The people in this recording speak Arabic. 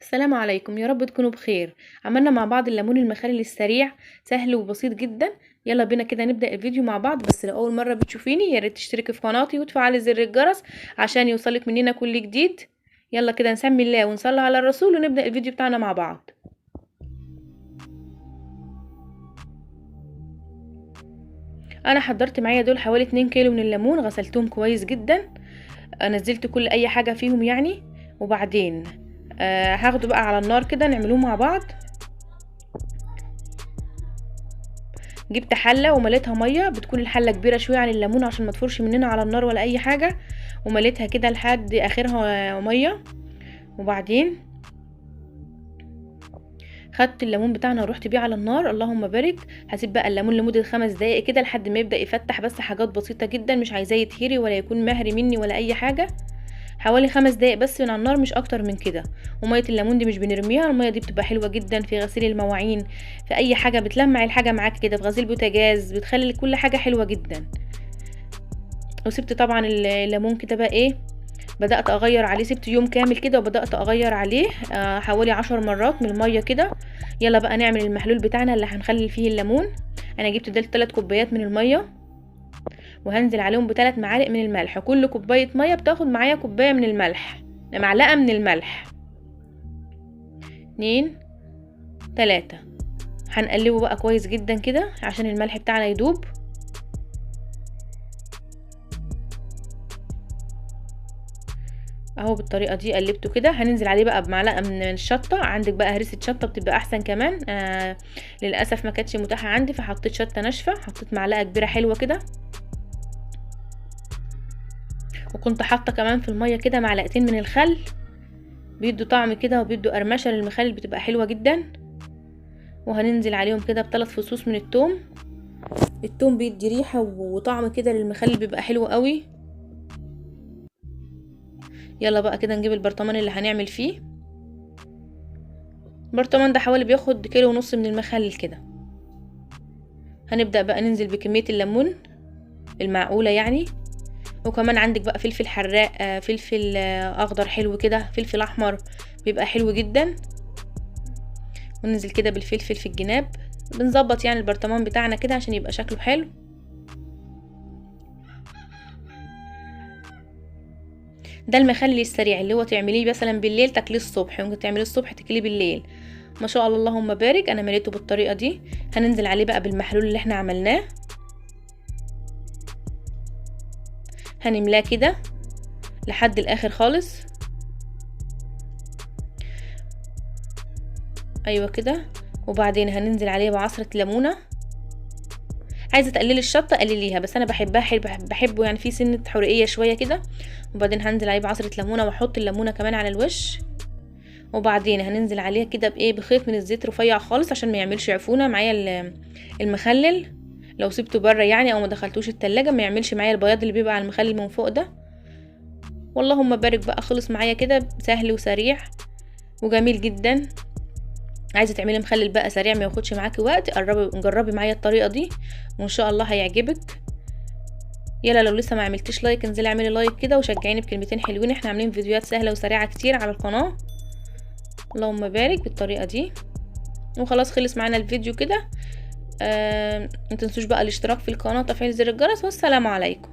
السلام عليكم، يا رب تكونوا بخير. عملنا مع بعض الليمون المخلل السريع، سهل وبسيط جدا. يلا بينا كده نبدأ الفيديو مع بعض. بس لو اول مرة بتشوفيني يا ريت تشتركي في قناتي وتفعلي زر الجرس عشان يوصلك مننا كل جديد. يلا كده نسمي الله ونصلي على الرسول ونبدأ الفيديو بتاعنا مع بعض. انا حضرت معايا دول حوالي 2 كيلو من الليمون، غسلتهم كويس جدا، نزلت كل اي حاجة فيهم يعني. وبعدين هاخده بقى على النار كده نعملوه مع بعض. جبت حله ومليتها ميه، بتكون الحله كبيره شويه عن الليمون عشان ما تفورش مننا على النار ولا اي حاجه، ومليتها كده لحد اخرها ميه. وبعدين خدت الليمون بتاعنا ورحت بيه على النار، اللهم بارك. هسيب بقى الليمون لمده 5 دقايق كده لحد ما يبدا يفتح، بس حاجات بسيطه جدا، مش عايزاه يتهري ولا يكون مهري مني ولا اي حاجه. حوالي 5 دقايق بس من على النار، مش اكتر من كده. وميه الليمون دي مش بنرميها، الميه دي بتبقى حلوه جدا في غسيل المواعين، في اي حاجه بتلمع الحاجه معاك كده، في غسيل بوتاجاز بتخلي كل حاجه حلوه جدا. وسبت طبعا الليمون كده بقى ايه، بدأت اغير عليه، سبت يوم كامل كده وبدأت اغير عليه حوالي 10 مرات من المية كده. يلا بقى نعمل المحلول بتاعنا اللي هنخلي فيه الليمون. انا جبت ده 3 كوبايات من المية، وهنزل عليهم ب3 معالق من الملح. كل كوباية مية بتاخد معايا كوباية من الملح، معلقة من الملح. 2 3. هنقلبه بقى كويس جدا كده عشان الملح بتاعنا يدوب. اهو بالطريقه دي قلبته كده. هننزل عليه بقى بمعلقه من الشطه، عندك بقى هريسه شطه بتبقى احسن كمان. للاسف ما كانتش متاحه عندي فحطيت شطه ناشفه، حطيت معلقه كبيره حلوه كده. وكنت حاطه كمان في الميه كده معلقتين من الخل، بيدوا طعم كده وبيدوا قرمشه للمخلل، بتبقى حلوه جدا. وهننزل عليهم كده ب3 فصوص من الثوم. الثوم بيدي ريحه وطعم كده للمخلل، بيبقى حلو قوي. يلا بقى كده نجيب البرطمان اللي هنعمل فيه. البرطمان ده حوالي بياخد 1.5 كيلو من المخلل كده. هنبدأ بقى ننزل بكمية الليمون المعقولة يعني. وكمان عندك بقى فلفل حراق، فلفل اخضر حلو كده، فلفل احمر بيبقى حلو جدا. وننزل كده بالفلفل في الجناب، بنظبط يعني البرطمان بتاعنا كده عشان يبقى شكله حلو. ده المخلل السريع اللي هو تعمليه مثلا بالليل تاكليه الصبح، ممكن تعمليه الصبح تاكليه بالليل. ما شاء الله اللهم بارك، انا مليته بالطريقه دي. هننزل عليه بقى بالمحلول اللي احنا عملناه، هنملاه كده لحد الاخر خالص. ايوه كده. وبعدين هننزل عليه بعصرة ليمونة. عايزه تقللي الشطه قلليها، بس انا بحبها بحبه يعني في سنه حرقيه شويه كده. وبعدين هنزل عليه بعصرة ليمونة واحط الليمونة كمان على الوش. وبعدين هننزل عليها كده بايه، بخيط من الزيت رفيع خالص عشان ما يعملش عفونه معايا المخلل. لو سبته بره يعني او ما دخلتوش التلاجة ما يعملش معايا البياض اللي بيبقى على المخلل من فوق ده. واللهم بارك بقى، خلص معايا كده، سهل وسريع وجميل جدا. عايزه تعملي مخلل بقى سريع ما ياخدش معاكي وقت، جربي معايا الطريقه دي وان شاء الله هيعجبك. يلا لو لسه ما عملتيش لايك انزلي اعملي لايك كده وشجعيني بكلمتين حلوين، احنا عاملين فيديوهات سهله وسريعه كتير على القناه. اللهم بارك بالطريقه دي. وخلاص خلص معانا الفيديو كده. ما تنسوش بقى الاشتراك في القناه وتفعيل زر الجرس، والسلام عليكم.